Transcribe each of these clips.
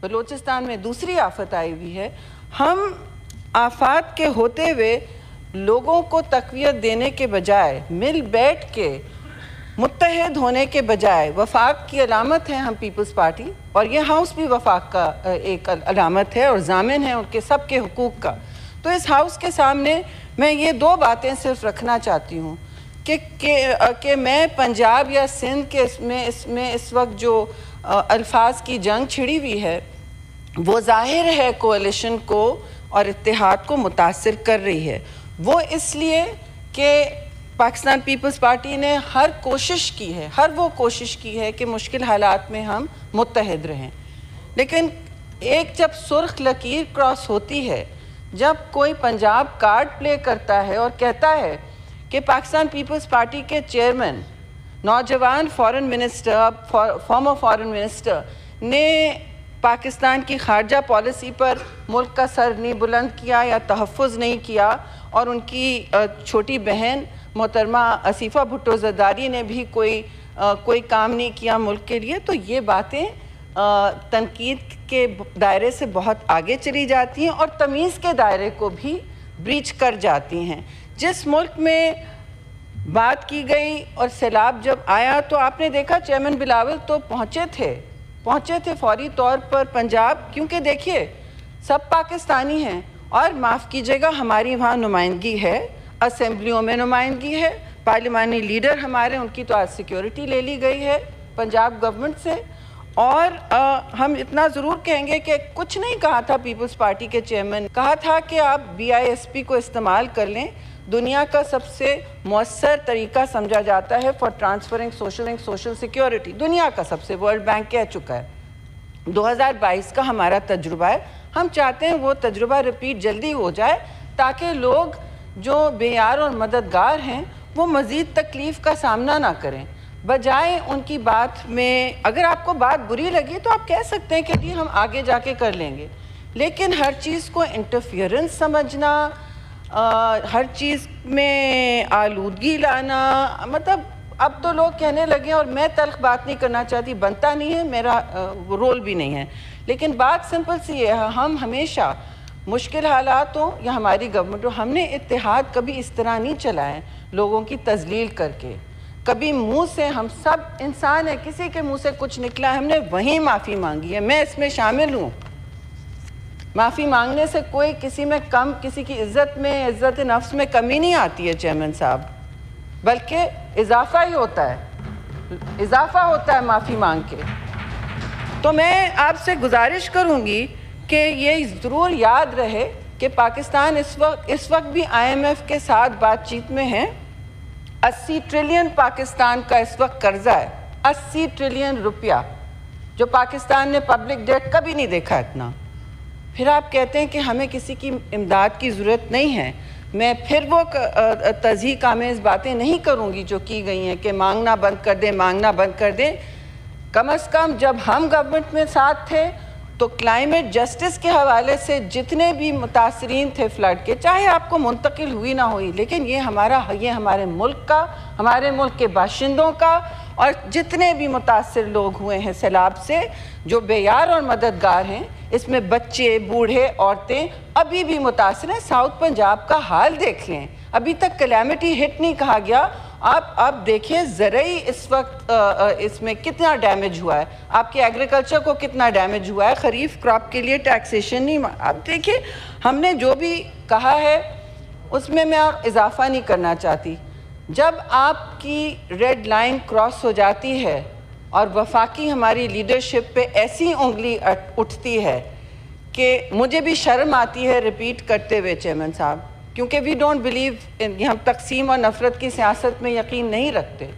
बलूचिस्तान में दूसरी आफत आई हुई है। हम आफात के होते हुए लोगों को तक़वियत देने के बजाय, मिल बैठ के मुत्तहिद होने के बजाय, वफाक की अलामत है हम पीपल्स पार्टी, और ये हाउस भी वफाक का एक अलामत है और ज़ामिन है उनके सब के हुकूक का। तो इस हाउस के सामने मैं ये दो बातें सिर्फ रखना चाहती हूँ कि मैं पंजाब या सिंध के इसमें इस वक्त जो अल्फाज की जंग छिड़ी हुई है वो ज़ाहिर है कोalition को और इत्तेहाद को मुतासिर कर रही है। वो इसलिए कि पाकिस्तान पीपल्स पार्टी ने हर वो कोशिश की है कि मुश्किल हालात में हम मुत्तहिद रहें, लेकिन एक जब सुर्ख लकीर क्रॉस होती है, जब कोई पंजाब कार्ड प्ले करता है और कहता है कि पाकिस्तान पीपल्स पार्टी के चेयरमैन, नौजवान foreign minister, farmer foreign minister ने पाकिस्तान की खारजा पॉलिसी पर मुल्क का सर नहीं बुलंद किया या तहफ़्फ़ुज़ नहीं किया, और उनकी छोटी बहन मोहतरमा आसिफ़ा भुट्टो ज़रदारी ने भी कोई काम नहीं किया मुल्क के लिए, तो ये बातें तनकीद के दायरे से बहुत आगे चली जाती हैं और तमीज़ के दायरे को भी ब्रीच कर जाती हैं। जिस मुल्क में बात की गई और सैलाब जब आया तो आपने देखा चेयरमैन बिलावल तो पहुँचे थे फौरी तौर पर पंजाब, क्योंकि देखिए सब पाकिस्तानी हैं और माफ़ कीजिएगा हमारी वहाँ नुमाइंदगी है, असेंबलियों में नुमाइंदगी है, पार्लिमानी लीडर हमारे, उनकी तो आज सिक्योरिटी ले ली गई है पंजाब गवर्नमेंट से। और हम इतना ज़रूर कहेंगे कि कुछ नहीं कहा था पीपल्स पार्टी के चेयरमैन, कहा था कि आप BISP को इस्तेमाल कर लें, दुनिया का सबसे मौसर तरीका समझा जाता है फॉर ट्रांसफरिंग सोशल सिक्योरिटी, दुनिया का सबसे, वर्ल्ड बैंक कह चुका है। 2022 का हमारा तजुर्बा है, हम चाहते हैं वो तजुर्बा रिपीट जल्दी हो जाए ताकि लोग जो बेयार और मददगार हैं वो मज़ीद तकलीफ़ का सामना ना करें। बजाय उनकी बात में, अगर आपको बात बुरी लगी तो आप कह सकते हैं कि जी हम आगे जाके कर लेंगे, लेकिन हर चीज़ को इंटरफियरेंस समझना, हर चीज़ में आलूदगी लाना, मतलब अब तो लोग कहने लगे, और मैं तल्ख बात नहीं करना चाहती, बनता नहीं है, मेरा रोल भी नहीं है, लेकिन बात सिंपल सी है, हम हमेशा मुश्किल हालात हो या हमारी गवर्नमेंट हो, हमने इत्तेहाद कभी इस तरह नहीं चलाए लोगों की तजलील करके। कभी मुंह से, हम सब इंसान हैं, किसी के मुंह से कुछ निकला हमने वहीं माफ़ी मांगी है, मैं इसमें शामिल हूँ। माफ़ी मांगने से कोई किसी में कम, किसी की इज़्ज़त में, इज़्ज़त नफ्स में कमी नहीं आती है चेयरमैन साहब, बल्कि इजाफा ही होता है, इजाफा होता है माफ़ी मांग के। तो मैं आपसे गुजारिश करूँगी कि ये ज़रूर याद रहे कि पाकिस्तान इस वक्त भी IMF के साथ बातचीत में है। 80 ट्रिलियन पाकिस्तान का इस वक्त कर्जा है, 80 ट्रिलियन रुपया, जो पाकिस्तान ने पब्लिक डेट कभी नहीं देखा इतना। फिर आप कहते हैं कि हमें किसी की इमदाद की ज़रूरत नहीं है। मैं फिर वो तज़हीक आमेज़ बातें नहीं करूँगी जो की गई हैं कि मांगना बंद कर दें, कम अज़ कम जब हम गवर्नमेंट में साथ थे तो क्लाइमेट जस्टिस के हवाले से जितने भी मुतासरीन थे फ्लड के, चाहे आपको मुंतकिल हुई ना हुई, लेकिन ये हमारे मुल्क का, हमारे मुल्क के बाशिंदों का, और जितने भी मुतासर लोग हुए हैं सैलाब से, जो बेयार और मददगार हैं, इसमें बच्चे, बूढ़े, औरतें अभी भी मुतासर हैं। साउथ पंजाब का हाल देख लें, अभी तक कैलेमिटी हिट नहीं कहा गया। आप देखिए ज़रई इस वक्त इसमें कितना डैमेज हुआ है, आपके एग्रीकल्चर को कितना डैमेज हुआ है, खरीफ क्रॉप के लिए टैक्सेशन नहीं, आप देखिए हमने जो भी कहा है उसमें मैं और इजाफा नहीं करना चाहती। जब आपकी रेड लाइन क्रॉस हो जाती है और वफाकी हमारी लीडरशिप पे ऐसी उंगली उठती है कि मुझे भी शर्म आती है रिपीट करते हुए चेयरमैन साहब, क्योंकि वी डोंट बिलीव इन, हम तकसीम और नफ़रत की सियासत में यकीन नहीं रखते,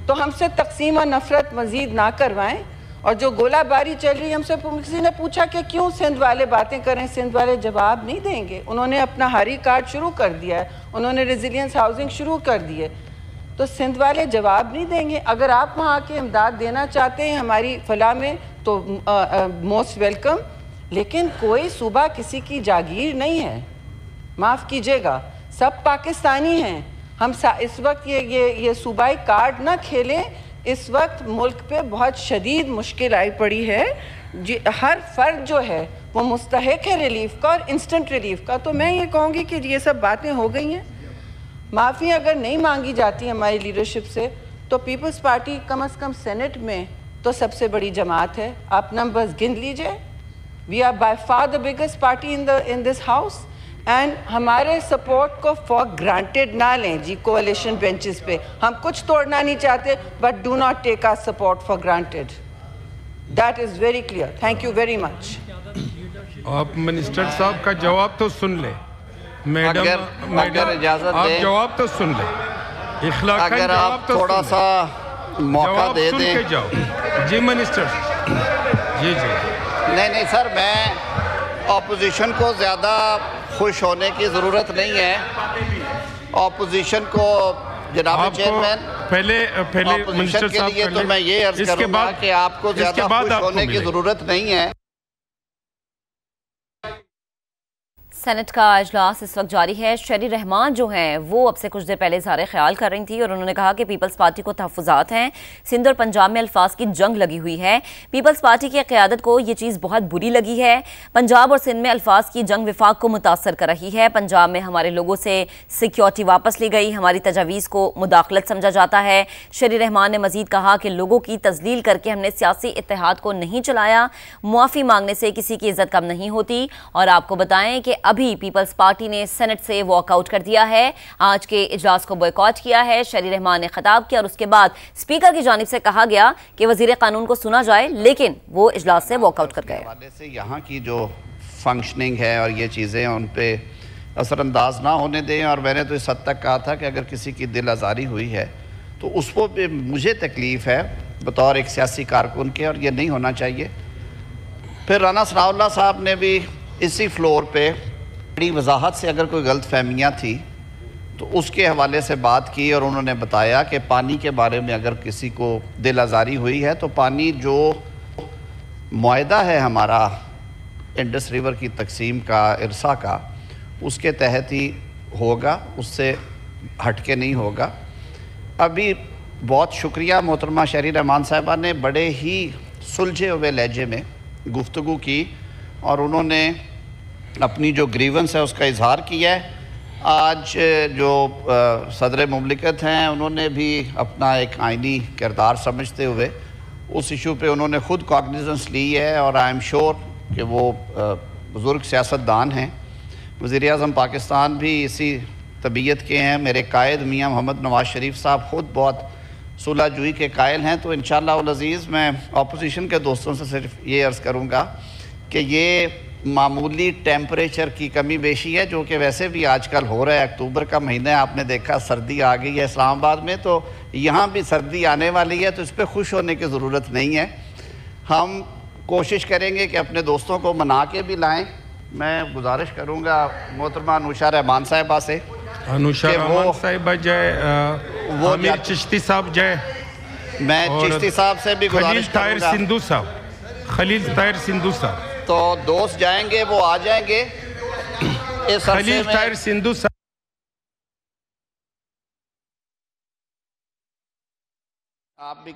तो हमसे तकसीम और नफ़रत मज़ीद ना करवाएं। और जो गोलाबारी चल रही है, हमसे किसी ने पूछा कि क्यों सिंध वाले बातें करें, सिंध वाले जवाब नहीं देंगे, उन्होंने अपना हारी कार्ड शुरू कर दिया है, उन्होंने रेजिलियंस हाउसिंग शुरू कर दी है, तो सिंध वाले जवाब नहीं देंगे। अगर आप वहाँ के इमदाद देना चाहते हैं हमारी फलाह में तो मोस्ट वेलकम, लेकिन कोई सूबा किसी की जागीर नहीं है, माफ़ कीजिएगा, सब पाकिस्तानी हैं। हम इस वक्त ये सूबाई कार्ड ना खेलें। इस वक्त मुल्क पे बहुत शदीद मुश्किल आई पड़ी है, ہر فرد جو ہے وہ مستحق ہے ریلیف کا اور انسٹنٹ ریلیف کا. تو میں یہ کہوں گی کہ یہ سب باتیں ہو گئی ہیں. معافی اگر نہیں مانگی جاتی ہماری لیڈرشپ سے تو پیپلز پارٹی کم از کم سینٹ میں تو سب سے بڑی جماعت ہے. آپ نمبرز گن لیجئے. We are by far the biggest party in this house. And ہمارے سپورٹ کو فار گرانٹیڈ نہ لیں جی کوalition بینچز پہ. ہم کچھ توڑنا نہیں چاہتے but do not take our support for granted. That is very clear. Thank you very much. آپ منسٹر صاحب کا جواب تو سن لیں. میڈم آپ جواب تو سن لیں. اخلاقاً اگر آپ تھوڑا سا موقع دے دیں. جواب سن کے جاؤ. جی منسٹر. جی نہیں سر، میں اپوزیشن کو زیادہ خوش ہونے کی ضرورت نہیں ہے. اپوزیشن کو جناب چیئرمین پہلے اپوزیشن کے لیے تو میں یہ عرض کروں گا کہ آپ کو زیادہ خوش ہونے کی ضرورت نہیں ہے. سینٹ کا اجلاس اس وقت جاری ہے. شری رحمان جو ہیں وہ اب سے کچھ دیر پہلے اظہار خیال کر رہی تھی اور انہوں نے کہا کہ پیپلز پارٹی کو تحفظات ہیں. سندھ اور پنجاب میں الفاظ کی جنگ لگی ہوئی ہے. پیپلز پارٹی کی قیادت کو یہ چیز بہت بری لگی ہے. پنجاب اور سندھ میں الفاظ کی جنگ وفاق کو متاثر کر رہی ہے. پنجاب میں ہمارے لوگوں سے سیکیورٹی واپس لی گئی. ہماری تجاویز کو مداخلت سمجھا جاتا ہے. شری رحمان نے مزید کہا کہ لوگوں کی تذلیل کر کے ہم نے سیاسی اتحاد کو نہیں چلایا. معافی مانگنے سے کسی کی عزت کم نہیں ہوتی. اور آپ کو بتائیں کہ ابھی پیپلز پارٹی نے سینٹ سے واک آؤٹ کر دیا ہے. آج کے اجلاس کو بائیکاٹ کیا ہے. شری رحمان نے خطاب کیا اور اس کے بعد اسپیکر کی جانب سے کہا گیا کہ وزیر قانون کو سنا جائے، لیکن وہ اجلاس سے واک آؤٹ کر گئے. حوالے سے یہاں کی جو فنکشننگ ہے اور یہ چیزیں ان پہ اثر انداز نہ ہونے دیں. اور میں نے تو اس حد تک کہا تھا کہ اگر کسی کی دل آزاری ہوئی ہے تو اس کو بھی مجھے تکلیف ہے بطور ایک سیاسی کارکن کے، اور یہ نہیں ہونا چاہیے. پھر رانا ثناء اللہ صاحب نے بھی اسی فلور پہ بڑی وضاحت سے اگر کوئی غلط فہمیاں تھی تو اس کے حوالے سے بات کی، اور انہوں نے بتایا کہ پانی کے بارے میں اگر کسی کو دل آزاری ہوئی ہے تو پانی جو معاہدہ ہے ہمارا انڈس ریور کی تقسیم کا، ارسا کا، اس کے تحت ہی ہوگا، اس سے ہٹ کے نہیں ہوگا. ابھی بہت شکریہ محترمہ شری رحمان صاحبہ نے بڑے ہی سلجھے ہوئے لہجے میں گفتگو کی اور انہوں نے اپنی جو گریونس ہے اس کا اظہار کیا ہے. آج جو صدر مملکت ہیں انہوں نے بھی اپنا ایک آئینی کردار سمجھتے ہوئے اس ایشو پہ انہوں نے خود کاگنیزنس لی ہے، اور آئی ایم شیور کہ وہ بزرگ سیاستدان ہیں. وزیر اعظم پاکستان بھی اسی طبیعت کے ہیں. میرے قائد میاں محمد نواز شریف صاحب خود بہت صلح جوئی کے قائل ہیں. تو انشاءاللہ العزیز میں اپوزیشن کے دوستوں سے صرف یہ عرض کروں گا کہ یہ معمولی ٹیمپریچر کی کمی بیشی ہے جو کہ ویسے بھی آج کل ہو رہا ہے. اکتوبر کا مہینہ ہے، آپ نے دیکھا سردی آ گئی ہے اسلام آباد میں، تو یہاں بھی سردی آنے والی ہے، تو اس پہ خوش ہونے کی ضرورت نہیں ہے. ہم کوشش کریں گے کہ اپنے دوستوں کو منا کے بھی لائیں. میں گزارش کروں گا محترمہ انوشا رحمان صاحبہ سے، انوشا رحمان صاحبہ جائے، عامر چشتی صاحب جائے، میں چشتی صاحب سے بھی گزارش کروں گا، خلیل طاہر سندھو صاحب، تو دوست جائیں گے وہ آ جائیں گے. خلیل طاہر سندھو صاحب آپ بھی